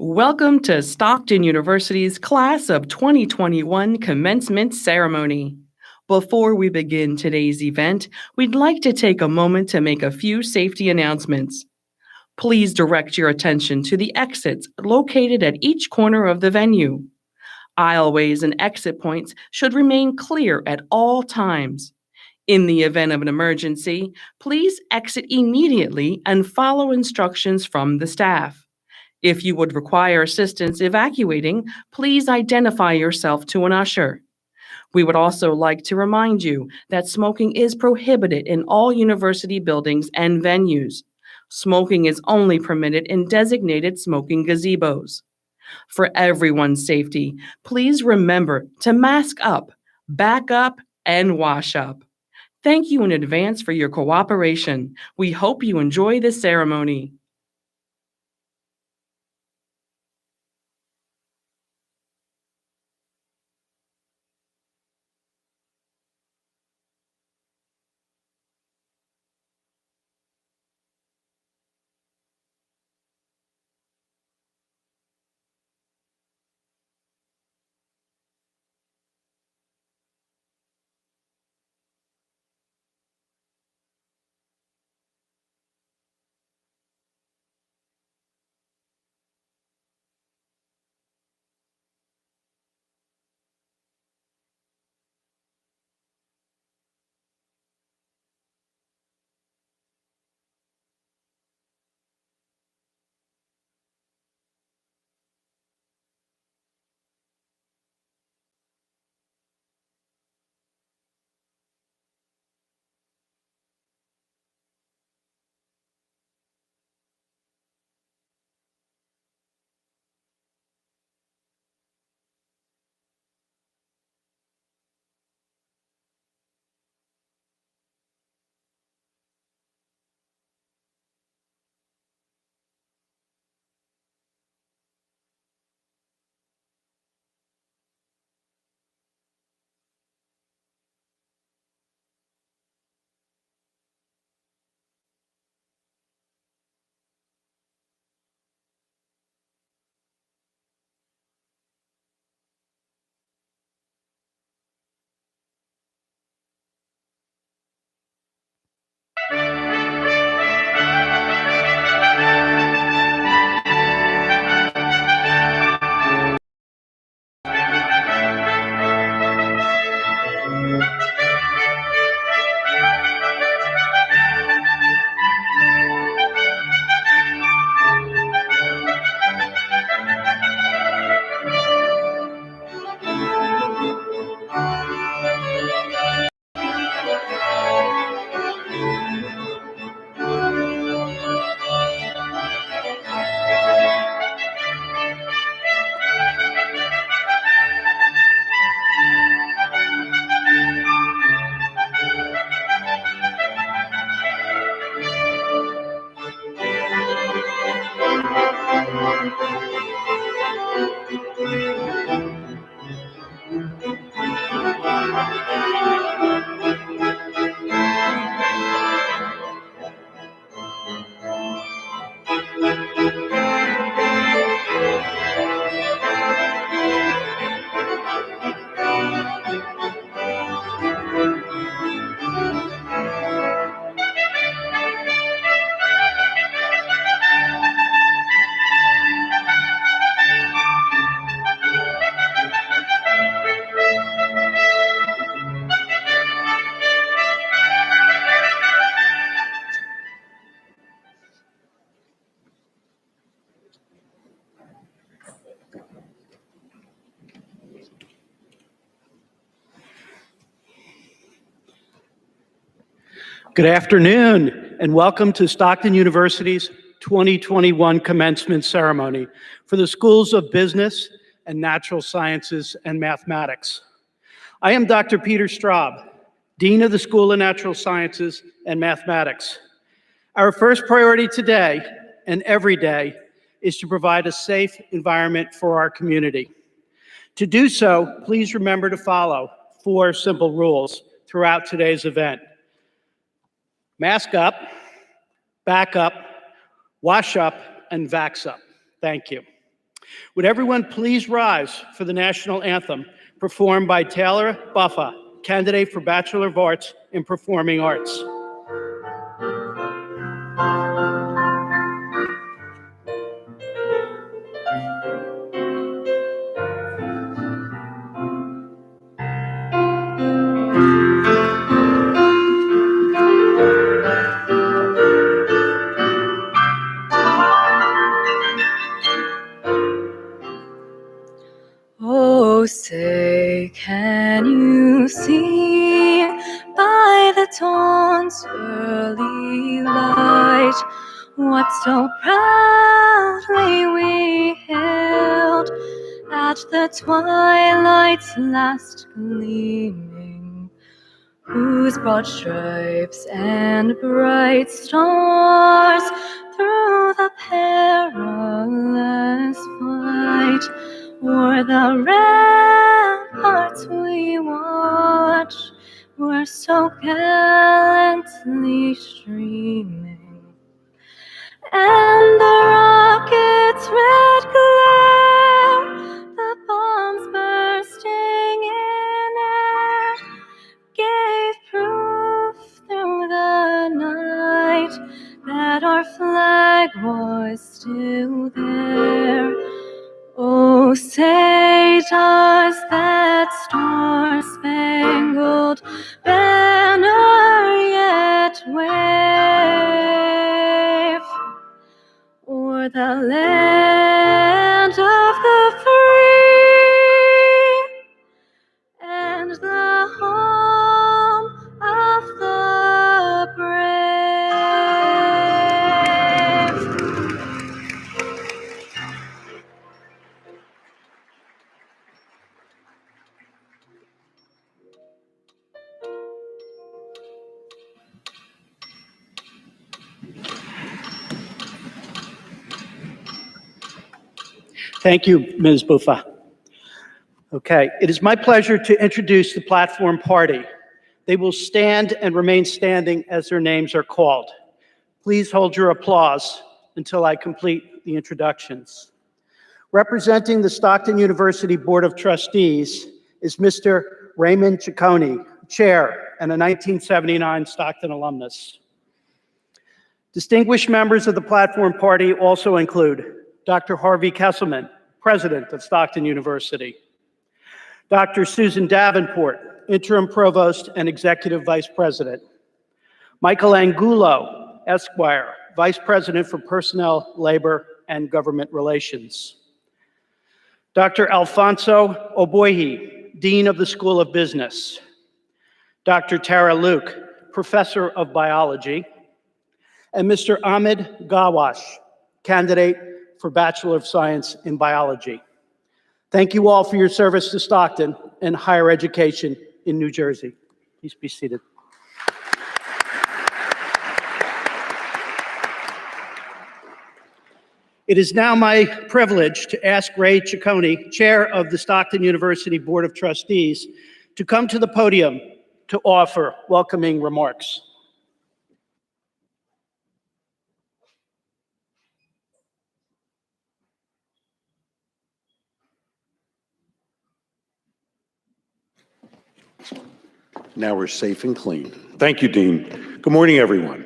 Welcome to Stockton University's Class of 2021 Commencement Ceremony. Before we begin today's event, we'd like to take a moment to make a few safety announcements. Please direct your attention to the exits located at each corner of the venue. Aisleways and exit points should remain clear at all times. In the event of an emergency, please exit immediately and follow instructions from the staff. If you would require assistance evacuating, please identify yourself to an usher. We would also like to remind you that smoking is prohibited in all university buildings and venues. Smoking is only permitted in designated smoking gazebos. For everyone's safety, please remember to mask up, back up, and wash up. Thank you in advance for your cooperation. We hope you enjoy this ceremony. Good afternoon, and welcome to Stockton University's 2021 commencement ceremony for the Schools of Business and Natural Sciences and Mathematics. I am Dr. Peter Straub, Dean of the School of Natural Sciences and Mathematics. Our first priority today and every day is to provide a safe environment for our community. To do so, please remember to follow 4 simple rules throughout today's event. Mask up, back up, wash up, and vax up. Thank you. Would everyone please rise for the national anthem performed by Taylor Buffa, candidate for Bachelor of Arts in Performing Arts. Oh, say, can you see by the dawn's early light what so proudly we hailed at the twilight's last gleaming, whose broad stripes and bright stars through the perilous fight o'er the ramparts we watch were so gallantly streaming, and the rocket's red glare, the bombs bursting in air, gave proof through the night that our flag was still there. Oh, say, does that star-spangled banner yet wave o'er the land of the free and the home of the brave? Thank you, Ms. Buffa. Okay, it is my pleasure to introduce the platform party. They will stand and remain standing as their names are called. Please hold your applause until I complete the introductions. Representing the Stockton University Board of Trustees is Mr. Raymond Ciccone, Chair and a 1979 Stockton alumnus. Distinguished members of the platform party also include Dr. Harvey Kesselman, President of Stockton University. Dr. Susan Davenport, Interim Provost and Executive Vice President. Michael Angulo, Esquire, Vice President for Personnel, Labor, and Government Relations. Dr. Alfonso Oboihi, Dean of the School of Business. Dr. Tara Luke, Professor of Biology. And Mr. Ahmed Gawash, candidate for Bachelor of Science in Biology. Thank you all for your service to Stockton and higher education in New Jersey. Please be seated. It is now my privilege to ask Ray Ciccone, Chair of the Stockton University Board of Trustees, to come to the podium to offer welcoming remarks. Now we're safe and clean. Thank you, Dean. Good morning, everyone.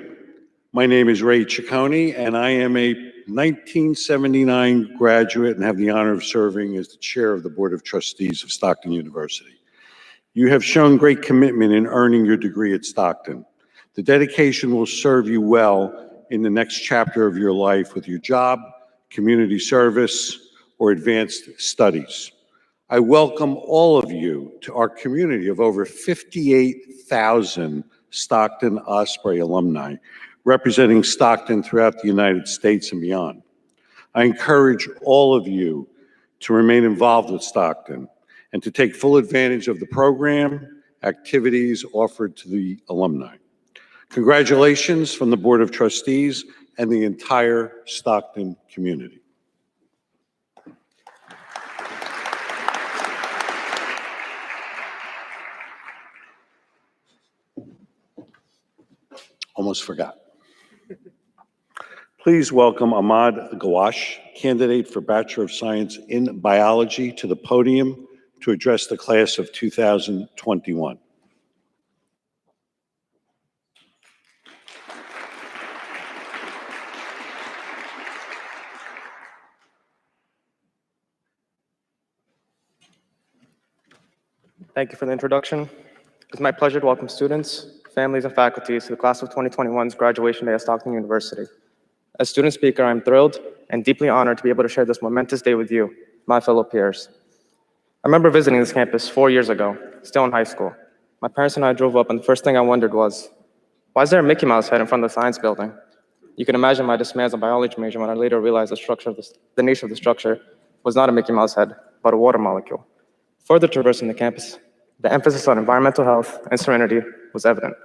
My name is Ray Ciccone, and I am a 1979 graduate and have the honor of serving as the chair of the Board of Trustees of Stockton University. You have shown great commitment in earning your degree at Stockton. The dedication will serve you well in the next chapter of your life with your job, community service, or advanced studies. I welcome all of you to our community of over 58,000 Stockton Osprey alumni, representing Stockton throughout the United States and beyond. I encourage all of you to remain involved with Stockton and to take full advantage of the program, activities offered to the alumni. Congratulations from the Board of Trustees and the entire Stockton community. Almost forgot. Please welcome Ahmad Gawash, candidate for Bachelor of Science in Biology, to the podium to address the class of 2021. Thank you for the introduction. It's my pleasure to welcome students, families, and faculties to the class of 2021's graduation day at Stockton University. As student speaker, I'm thrilled and deeply honored to be able to share this momentous day with you, my fellow peers. I remember visiting this campus 4 years ago, still in high school. My parents and I drove up, and the first thing I wondered was, why is there a Mickey Mouse head in front of the science building? You can imagine my dismay as a biology major when I later realized the nature of the structure was not a Mickey Mouse head, but a water molecule. Further traversing the campus, the emphasis on environmental health and serenity was evident.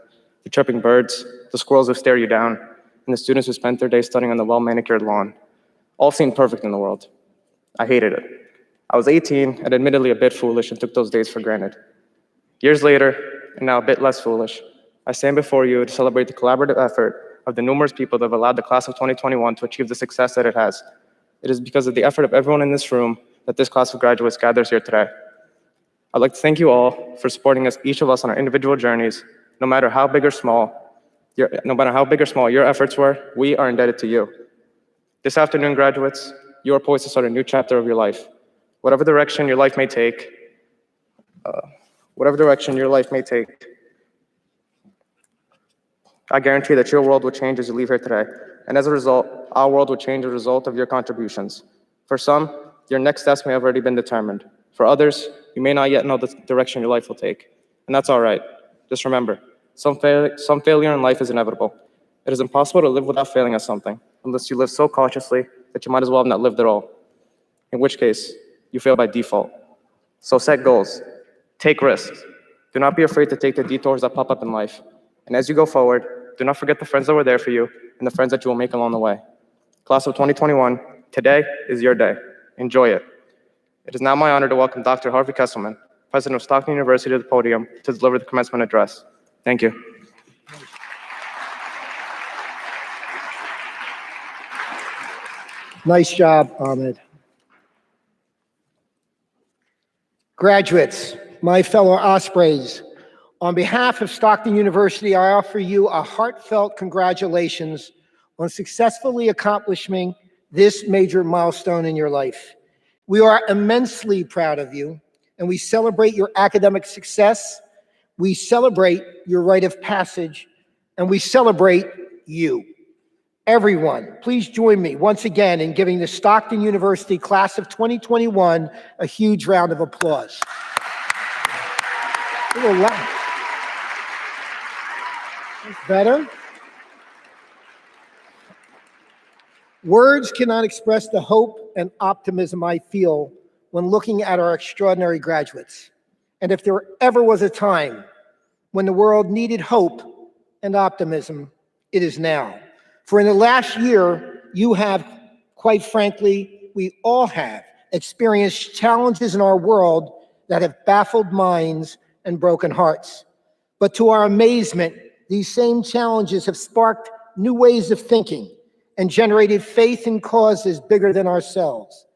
The chirping birds, the squirrels who stare you down, and the students who spent their day studying on the well-manicured lawn, all seemed perfect in the world. I hated it. I was 18 and admittedly a bit foolish and took those days for granted. Years later, and now a bit less foolish, I stand before you to celebrate the collaborative effort of the numerous people that have allowed the class of 2021 to achieve the success that it has. It is because of the effort of everyone in this room that this class of graduates gathers here today. I'd like to thank you all for supporting us, each of us, on our individual journeys. No matter how big or small your efforts were, we are indebted to you. This afternoon, graduates, you are poised to start a new chapter of your life. Whatever direction your life may take, I guarantee that your world will change as you leave here today. And as a result, our world will change as a result of your contributions. For some, your next steps may have already been determined. For others, you may not yet know the direction your life will take. And that's all right. Just remember, some failure in life is inevitable. It is impossible to live without failing at something, unless you live so cautiously that you might as well have not lived at all. In which case, you fail by default. So set goals. Take risks. Do not be afraid to take the detours that pop up in life. And as you go forward, do not forget the friends that were there for you and the friends that you will make along the way. Class of 2021, today is your day. Enjoy it. It is now my honor to welcome Dr. Harvey Kesselman, President of Stockton University, to the podium to deliver the commencement address. Thank you. Nice job, Ahmed. Graduates, my fellow Ospreys, on behalf of Stockton University, I offer you a heartfelt congratulations on successfully accomplishing this major milestone in your life. We are immensely proud of you, and we celebrate your academic success, we celebrate your rite of passage, and we celebrate you. Everyone, please join me once again in giving the Stockton University class of 2021 a huge round of applause. A little loud. That's better. Words cannot express the hope and optimism I feel when looking at our extraordinary graduates. And if there ever was a time when the world needed hope and optimism, it is now. For in the last year, you have, quite frankly, we all have experienced challenges in our world that have baffled minds and broken hearts. But to our amazement, these same challenges have sparked new ways of thinking and generated faith in causes bigger than ourselves.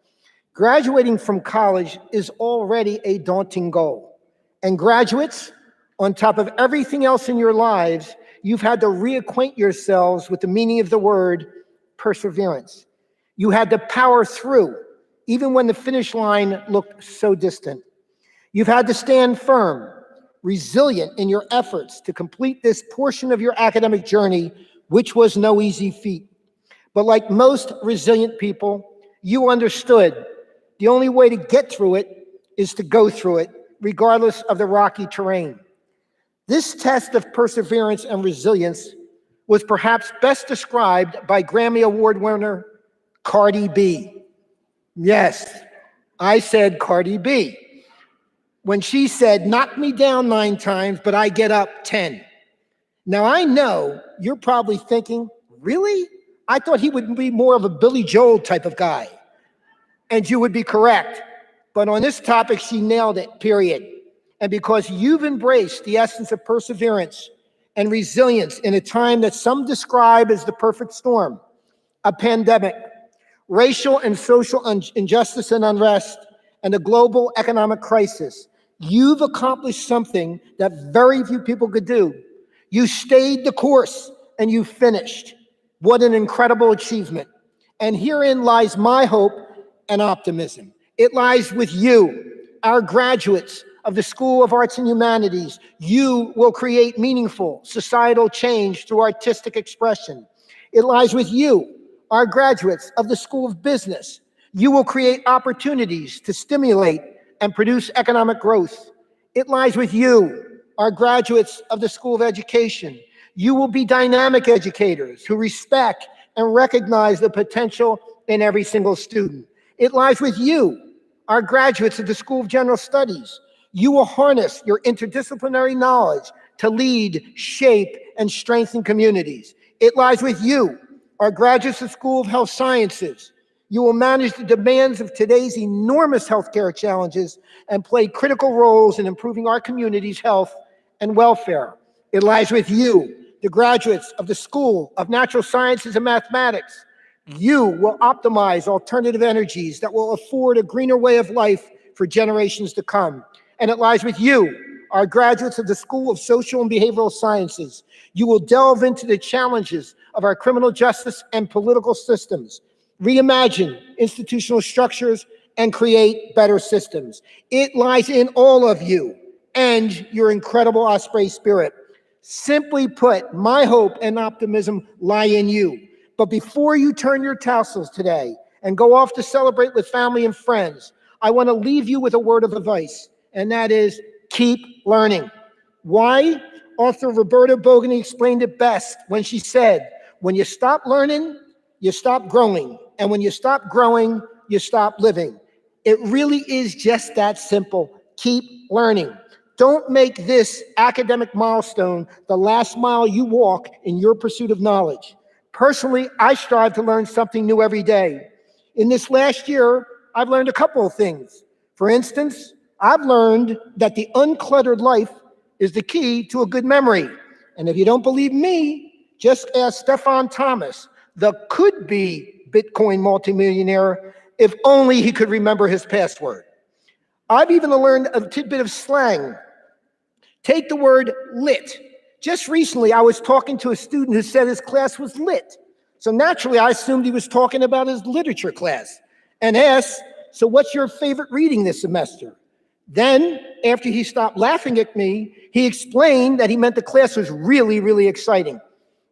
Graduating from college is already a daunting goal. And graduates, on top of everything else in your lives, you've had to reacquaint yourselves with the meaning of the word perseverance. You had to power through, even when the finish line looked so distant. You've had to stand firm, resilient in your efforts to complete this portion of your academic journey, which was no easy feat. But like most resilient people, you understood the only way to get through it is to go through it, regardless of the rocky terrain. This test of perseverance and resilience was perhaps best described by Grammy Award winner Cardi B. Yes, I said Cardi B. When she said, "Knock me down 9 times, but I get up 10." Now, I know you're probably thinking, really? I thought he would be more of a Billy Joel type of guy. And you would be correct. But on this topic, she nailed it, period. And because you've embraced the essence of perseverance and resilience in a time that some describe as the perfect storm, a pandemic, racial and social injustice and unrest, and a global economic crisis, you've accomplished something that very few people could do. You stayed the course and you finished. What an incredible achievement. And herein lies my hope and optimism. It lies with you, our graduates of the School of Arts and Humanities. You will create meaningful societal change through artistic expression. It lies with you, our graduates of the School of Business. You will create opportunities to stimulate and produce economic growth. It lies with you, our graduates of the School of Education. You will be dynamic educators who respect and recognize the potential in every single student. It lies with you, our graduates of the School of General Studies. You will harness your interdisciplinary knowledge to lead, shape, and strengthen communities. It lies with you, our graduates of the School of Health Sciences. You will manage the demands of today's enormous healthcare challenges and play critical roles in improving our community's health and welfare. It lies with you, the graduates of the School of Natural Sciences and Mathematics. You will optimize alternative energies that will afford a greener way of life for generations to come. And it lies with you, our graduates of the School of Social and Behavioral Sciences. You will delve into the challenges of our criminal justice and political systems, reimagine institutional structures, and create better systems. It lies in all of you and your incredible Osprey spirit. Simply put, my hope and optimism lie in you. But before you turn your tassels today and go off to celebrate with family and friends, I want to leave you with a word of advice, and that is keep learning. Why? Author Roberta Bogany explained it best when she said, when you stop learning, you stop growing. And when you stop growing, you stop living. It really is just that simple. Keep learning. Don't make this academic milestone the last mile you walk in your pursuit of knowledge. Personally, I strive to learn something new every day. In this last year, I've learned a couple of things. For instance, I've learned that the uncluttered life is the key to a good memory. And if you don't believe me, just ask Stefan Thomas, the could-be Bitcoin multimillionaire, if only he could remember his password. I've even learned a tidbit of slang. Take the word lit. Just recently, I was talking to a student who said his class was lit. So naturally, I assumed he was talking about his literature class and asked, so what's your favorite reading this semester? Then, after he stopped laughing at me, he explained that he meant the class was really, really exciting.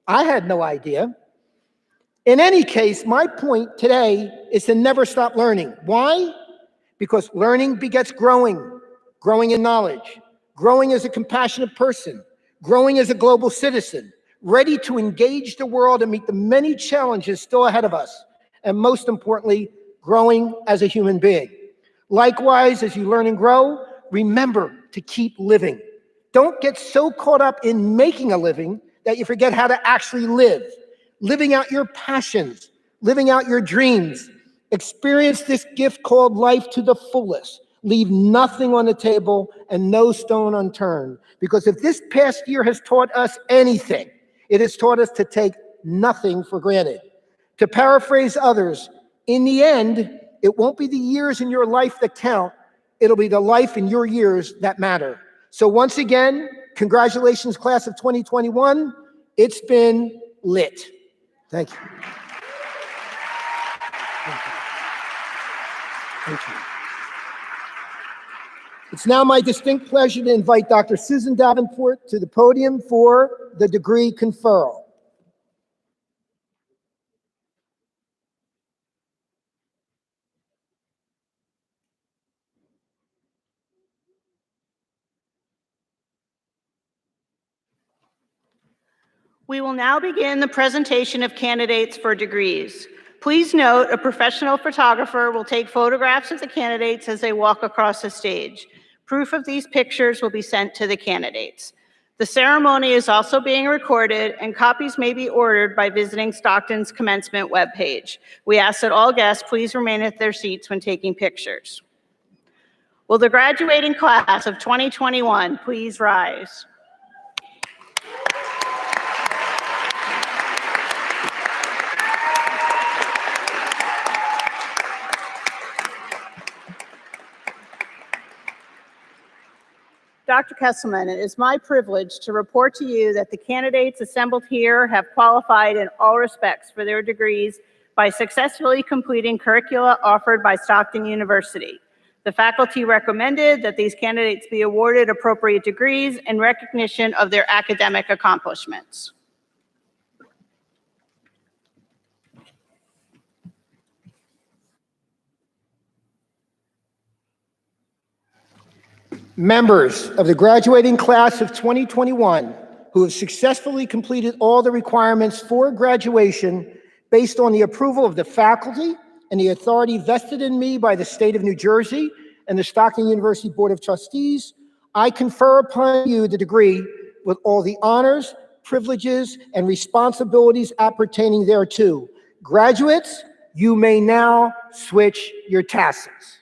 I had no idea. In any case, my point today is to never stop learning. Why? Because learning begets growing, growing in knowledge, growing as a compassionate person, growing as a global citizen, ready to engage the world and meet the many challenges still ahead of us, and most importantly, growing as a human being. Likewise, as you learn and grow, remember to keep living. Don't get so caught up in making a living that you forget how to actually live, living out your passions, living out your dreams. Experience this gift called life to the fullest. Leave nothing on the table and no stone unturned. Because if this past year has taught us anything, it has taught us to take nothing for granted. To paraphrase others, in the end, it won't be the years in your life that count. It'll be the life in your years that matter. So once again, congratulations, class of 2021. It's been lit. Thank you. Thank you. It's now my distinct pleasure to invite Dr. Susan Davenport to the podium for the degree conferral. We will now begin the presentation of candidates for degrees. Please note, a professional photographer will take photographs of the candidates as they walk across the stage. Proof of these pictures will be sent to the candidates. The ceremony is also being recorded, and copies may be ordered by visiting Stockton's Commencement webpage. We ask that all guests please remain at their seats when taking pictures. Will the graduating class of 2021 please rise? Dr. Kesselman, it is my privilege to report to you that the candidates assembled here have qualified in all respects for their degrees by successfully completing curricula offered by Stockton University. The faculty recommended that these candidates be awarded appropriate degrees in recognition of their academic accomplishments. Members of the graduating class of 2021 who have successfully completed all the requirements for graduation based on the approval of the faculty and the authority vested in me by the state of New Jersey and the Stockton University Board of Trustees, I confer upon you the degree with all the honors, privileges, and responsibilities appertaining thereto. Graduates, you may now switch your tassels.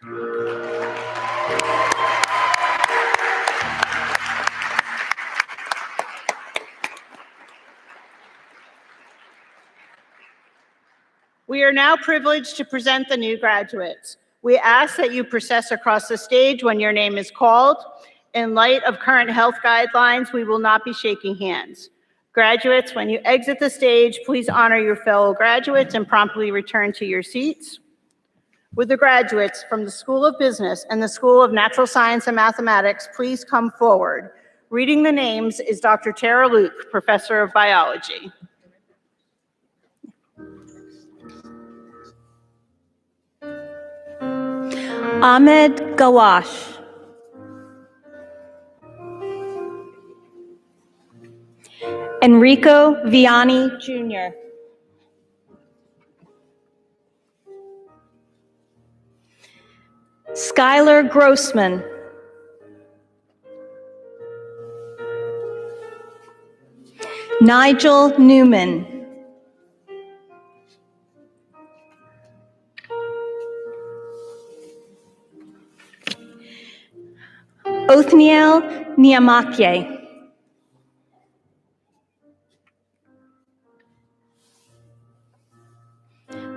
We are now privileged to present the new graduates. We ask that you process across the stage when your name is called. In light of current health guidelines, we will not be shaking hands. Graduates, when you exit the stage, please honor your fellow graduates and promptly return to your seats. Would the graduates from the School of Business and the School of Natural Science and Mathematics please come forward? Reading the names is Dr. Tara Luke, Professor of Biology. Ahmed Gawash. Enrico Viani Jr. Skylar Grossman. Nigel Newman. Othniel Niamakye.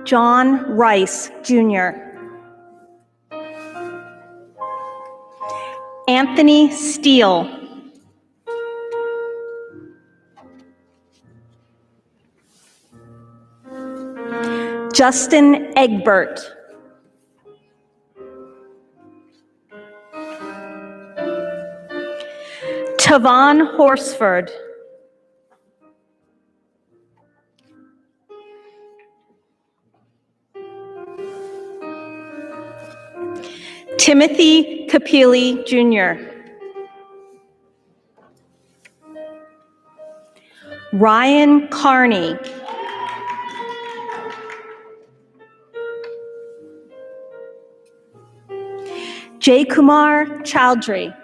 John Rice, Jr. Anthony Steele. Justin Egbert. Tavon Horsford. Timothy Capili, Jr. Ryan Carney. Jay Kumar Chowdhury.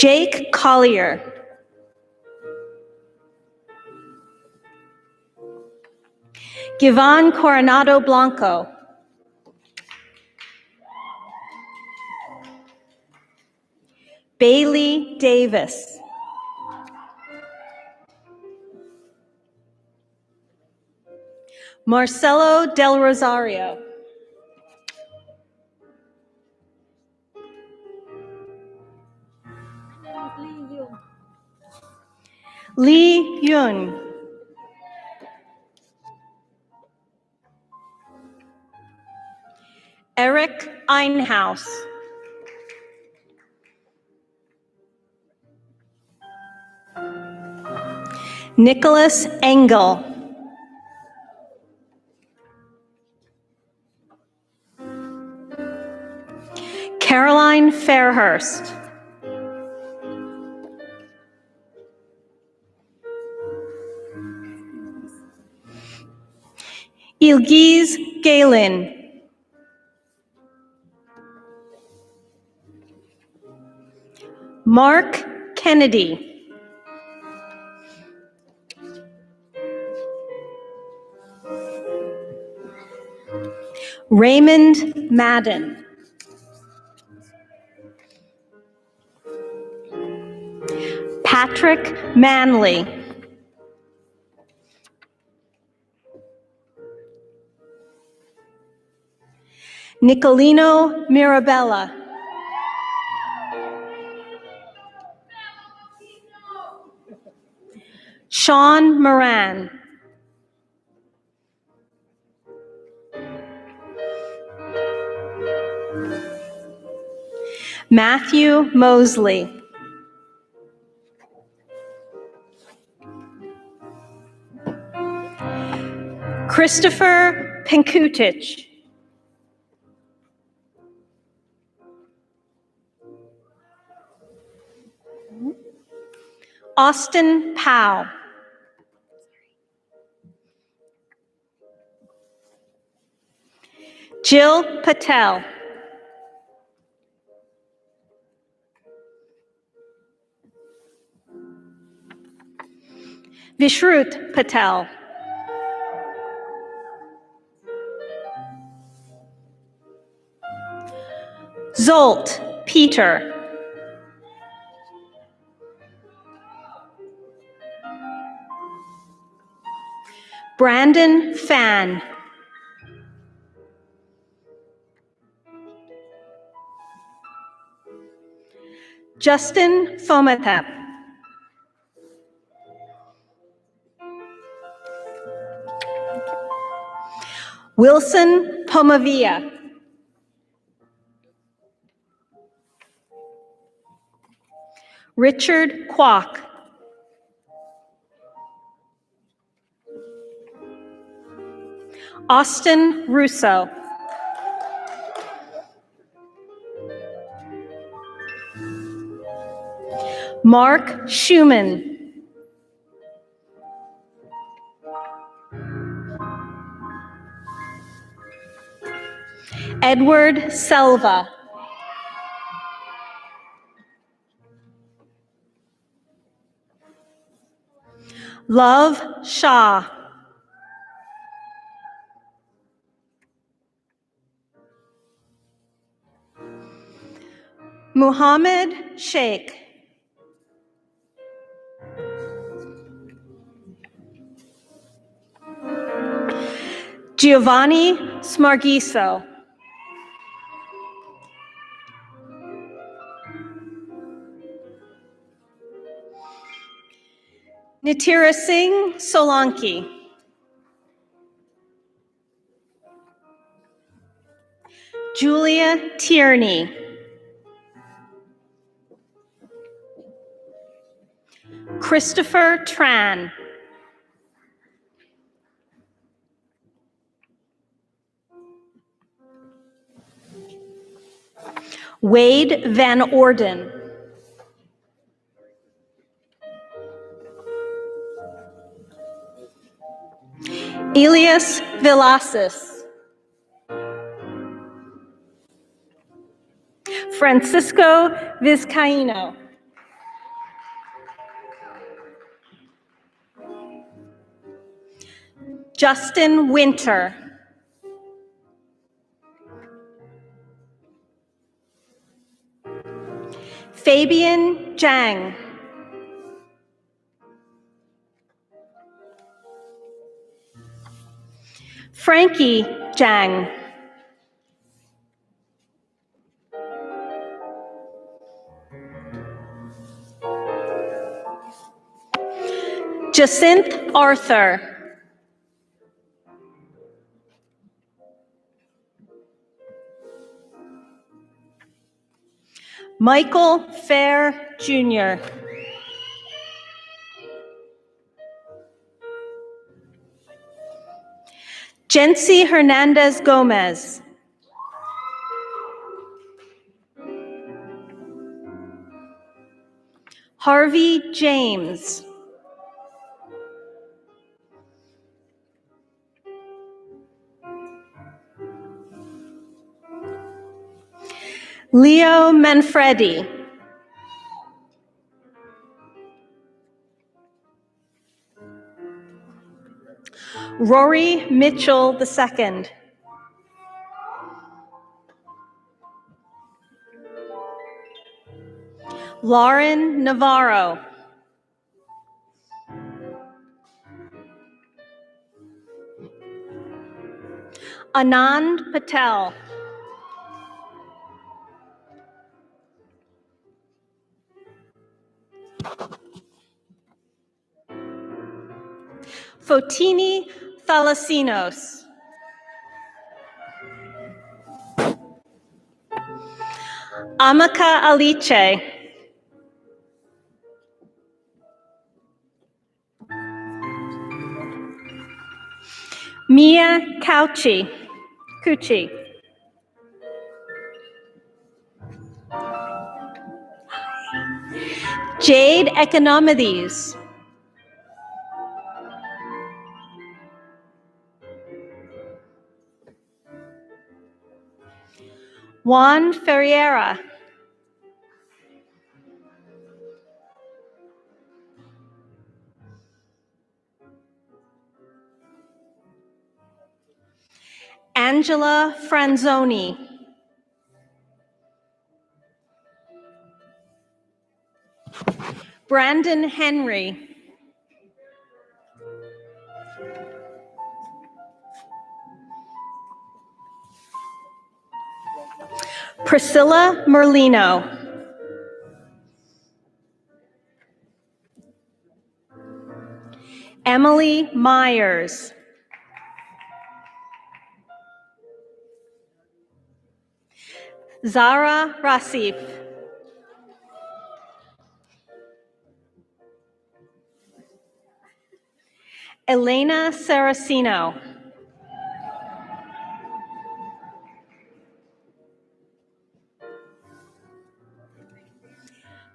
Jake Collier. Givan Coronado Blanco. Bailey Davis. Marcelo Del Rosario. Lee Yun. Eric Einhaus. Nicholas Engel. Caroline Fairhurst. Ilgiz Galen. Mark Kennedy. Raymond Madden. Patrick Manley. Nicolino Mirabella. Sean Moran. Matthew Mosley. Christopher Penkutich. Austin Powell. Jill Patel. Vishrut Patel. Zolt Peter. Brandon Fan. Justin Fomathep. Wilson Pomavia. Richard Kwok. Austin Russo. Mark Schumann. Edward Selva. Love Shah. Muhammad Sheikh. Giovanni Smargiso. Nitira Singh Solanki. Julia Tierney. Christopher Tran. Wade Van Orden. Elias Villasis. Francisco Vizcaíno. Justin Winter. Fabian Zhang. Frankie Zhang. Jacinth Arthur. Michael Fair Jr. Jency Hernandez Gomez. Harvey James. Leo Manfredi. Rory Mitchell II. Lauren Navarro. Anand Patel. Fotini Thalasinos. Amaka Aliche. Mia Cucci. Jade Economides. Juan Ferreira. Angela Franzoni. Brandon Henry. Priscilla Merlino. Emily Myers. Zara Rasif. Elena Saraceno.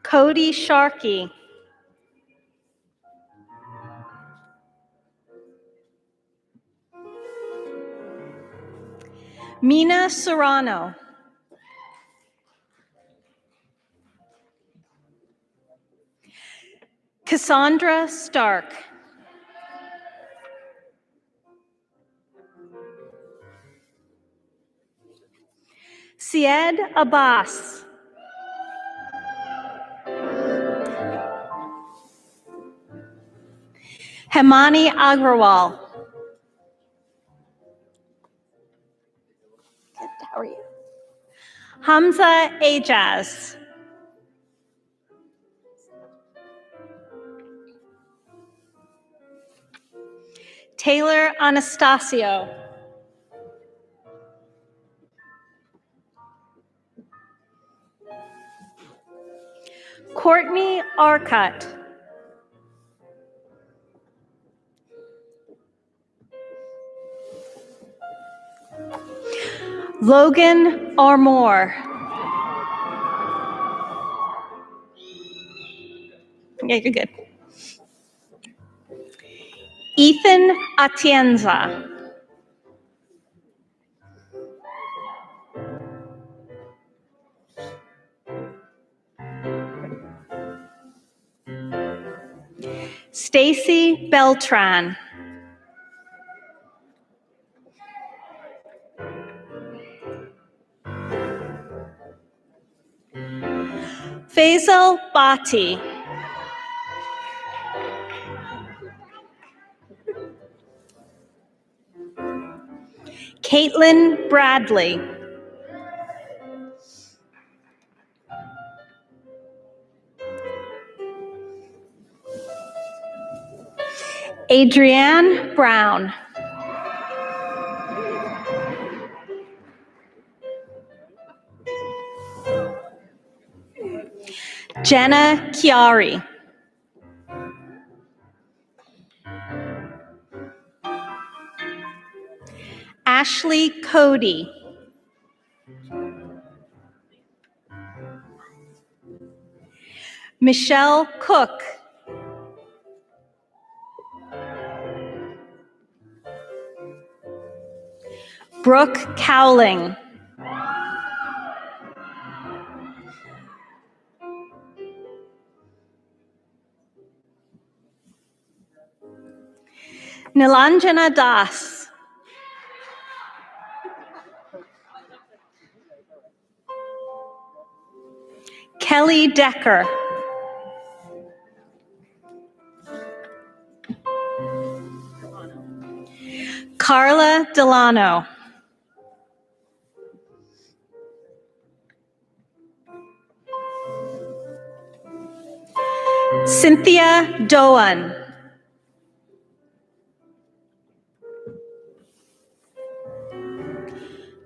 Cody Sharkey. Mina Serrano. Cassandra Stark. Syed Abbas. Hemani Agrawal. How are you? Hamza Ajaz. Taylor Anastasio. Courtney Arcott. Logan Armour. Yeah, you're good. Ethan Atienza. Stacy Beltran. Faisal Bhatti. Caitlin Bradley. Adrienne Brown. Jenna Chiari. Ashley Cody. Michelle Cook. Brooke Cowling. Nilanjana Das. Kelly Decker. Carla Delano. Cynthia Doan.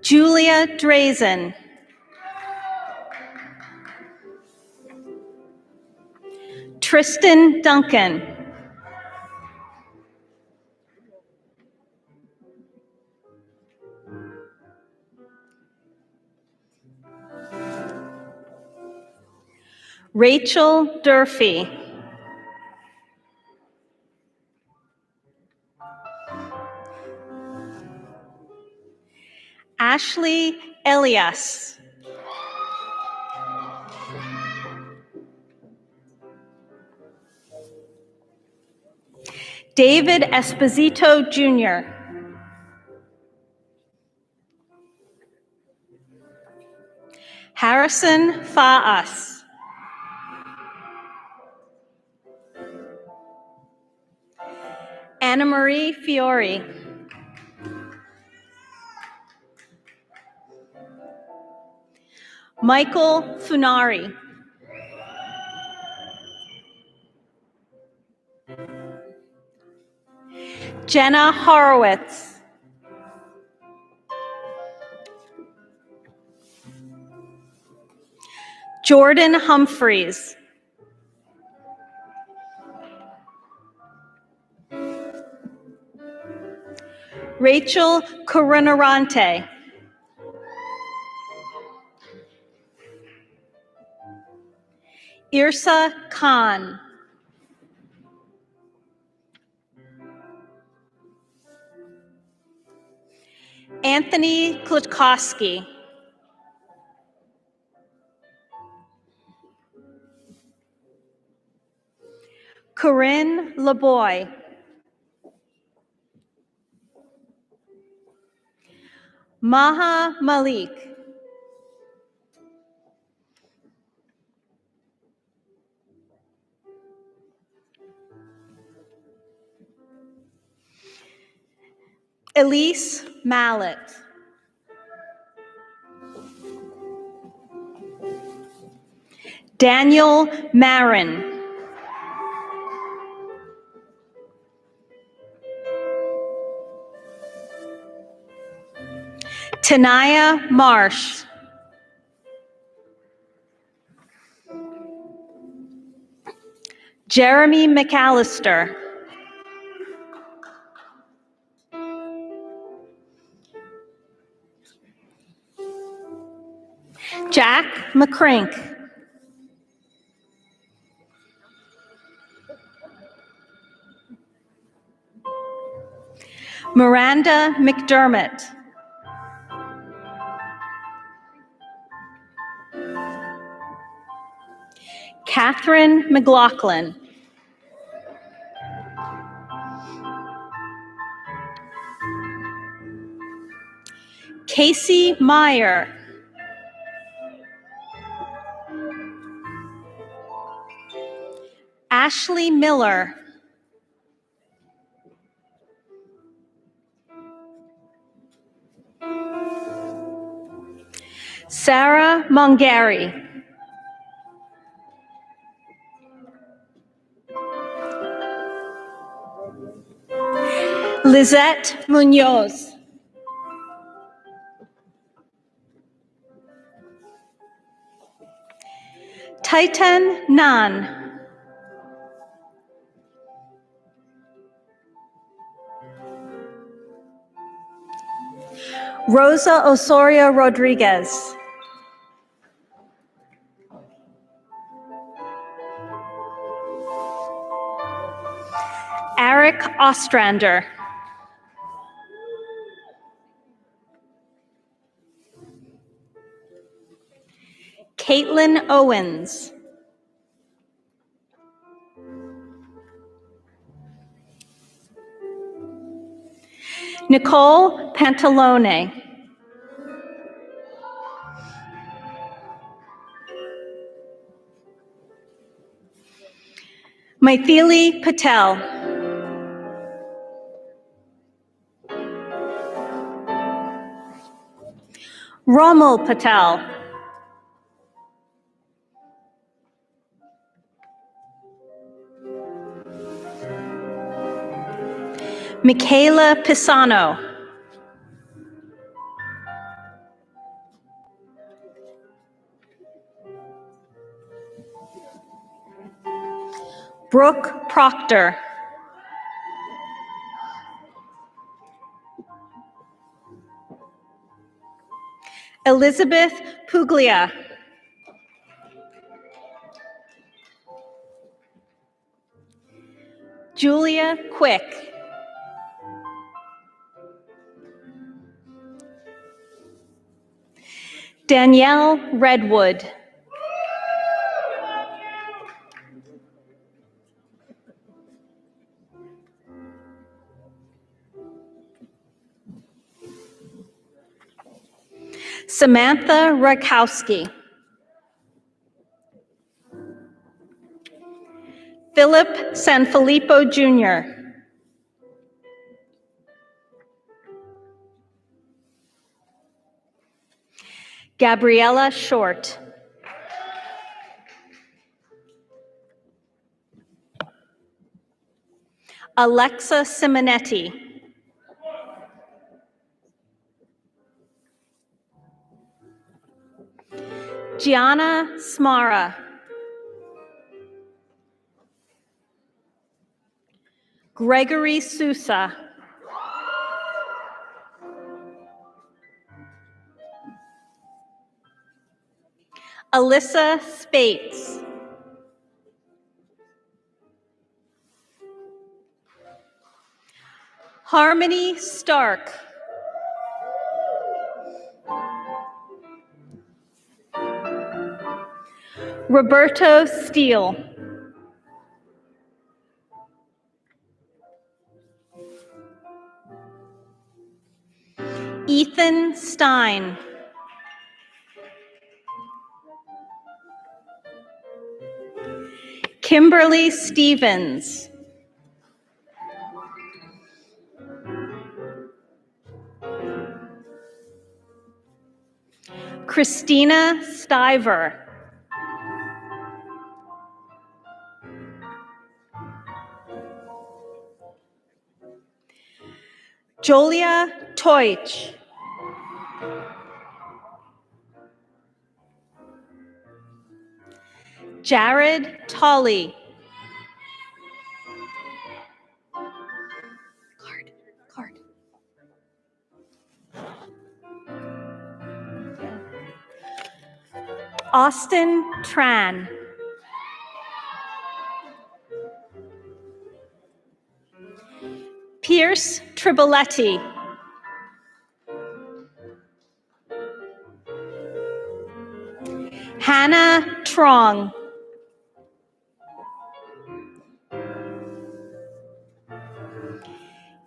Julia Drazen. Tristan Duncan. Rachel Durfee. Ashley Elias. David Esposito Jr. Harrison Faas. Anna Marie Fiore. Michael Funari. Jenna Horowitz. Jordan Humphreys. Rachel Corunarante. Irsa Khan. Anthony Klutkowski. Corinne LeBoy. Maha Malik. Elise Mallet. Daniel Marin. Tanaya Marsh. Jeremy McAllister. Jack McCrink. Miranda McDermott. Catherine McLaughlin. Casey Meyer. Ashley Miller. Sarah Mongari. Lizette Munoz. Titan Nan. Rosa Osorio Rodriguez. Ostrander. Caitlin Owens. Nicole Pantalone. Maithili Patel. Romal Patel. Michaela Pisano. Brooke Proctor. Elizabeth Puglia. Julia Quick. Danielle Redwood. Samantha Rakowski. Philip Sanfilippo Jr. Gabriella Short. Alexa Simonetti. Gianna Smara. Gregory Sousa. Alyssa Spates. Harmony Stark. Roberto Steele. Ethan Stein. Kimberly Stevens. Christina Stiver. Jolia Teutsch. Jared Tolley. Card. Austin Tran. Pierce Triboletti. Hannah Trong.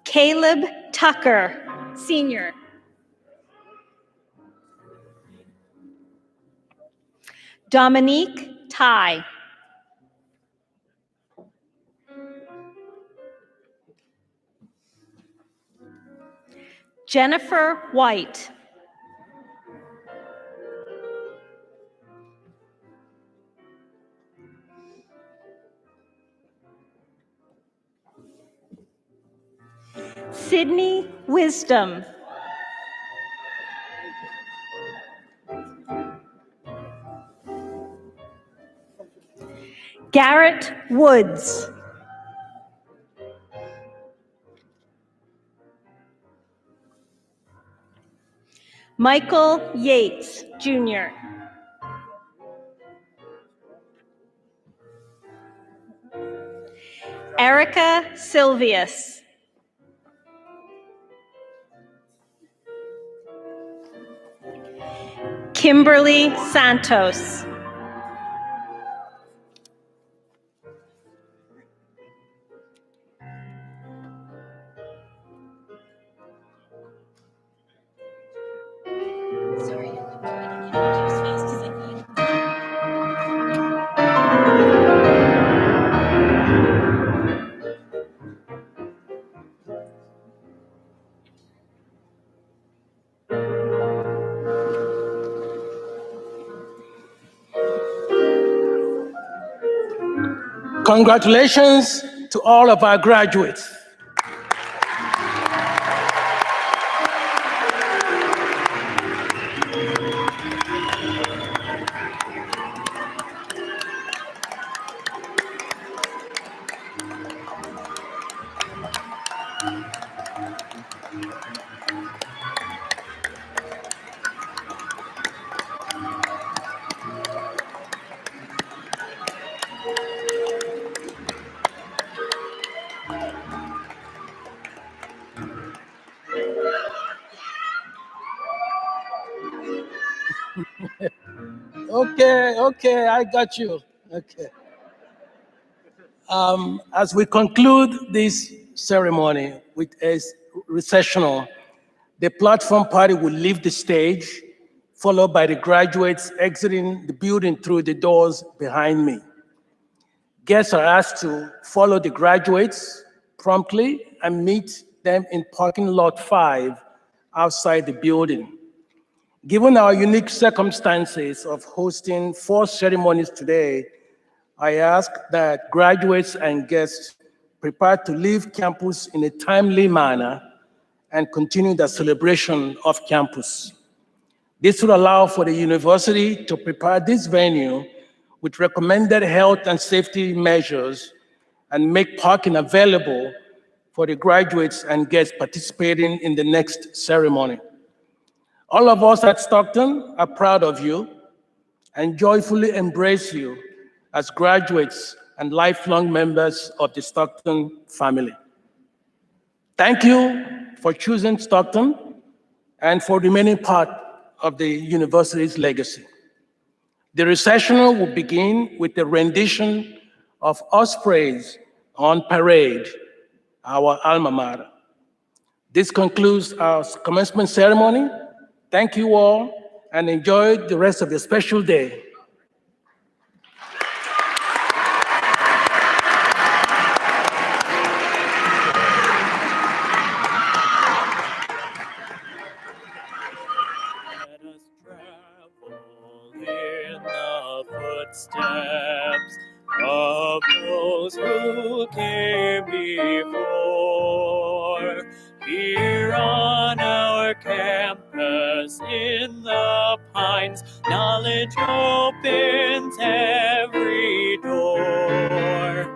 Caleb Tucker, Sr. Dominique Tai. Jennifer White. Sydney Wisdom. Garrett Woods. Michael Yates, Jr. Erica Silvius. Kimberly Santos. Congratulations to all of our graduates. Okay, I got you. Okay. As we conclude this ceremony with a recessional, the platform party will leave the stage, followed by the graduates exiting the building through the doors behind me. Guests are asked to follow the graduates promptly and meet them in parking lot 5 outside the building. Given our unique circumstances of hosting 4 ceremonies today, I ask that graduates and guests prepare to leave campus in a timely manner and continue the celebration of campus. This will allow for the university to prepare this venue with recommended health and safety measures and make parking available for the graduates and guests participating in the next ceremony. All of us at Stockton are proud of you and joyfully embrace you as graduates and lifelong members of the Stockton family. Thank you for choosing Stockton and for remaining part of the university's legacy. The recessional will begin with a rendition of Ospreys on Parade, our alma mater. This concludes our commencement ceremony. Thank you all and enjoy the rest of the special day. In the footsteps of those who came before. Here on our campus in the Pines, knowledge opens every door.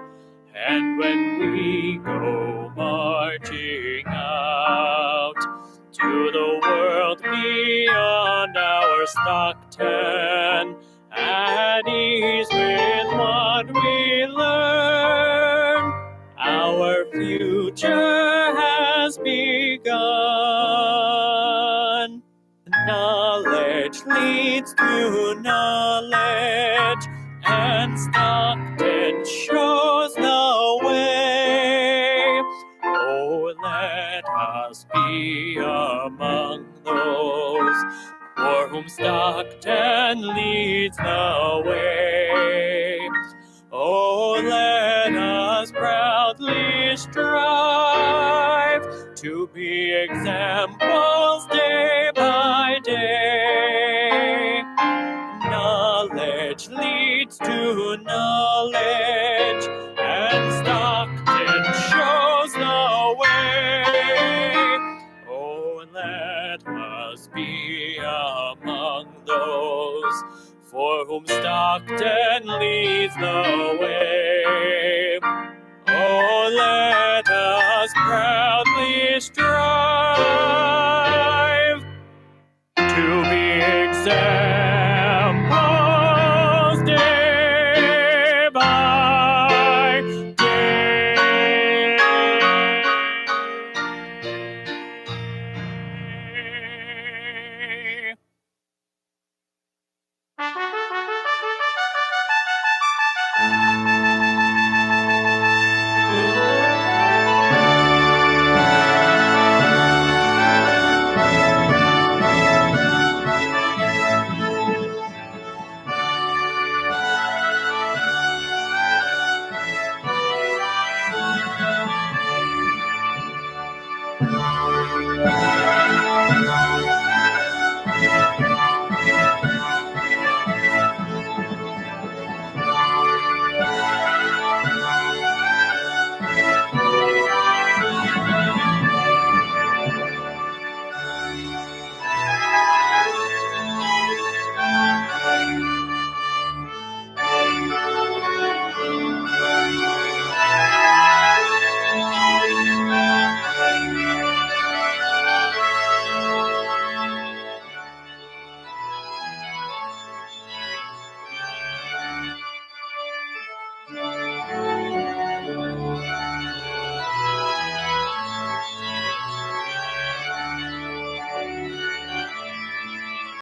And when we go marching out to the world beyond our Stockton, at ease with what we learn, our future has begun. Knowledge leads to knowledge, and Stockton shows the way. Oh, let us be among those for whom Stockton leads the way. Oh, let us proudly strive to be examples day by day. Knowledge leads to knowledge, and Stockton shows the way. Oh, let us be among those for whom Stockton leads the way. Oh, let us proudly strive to be examples day by day.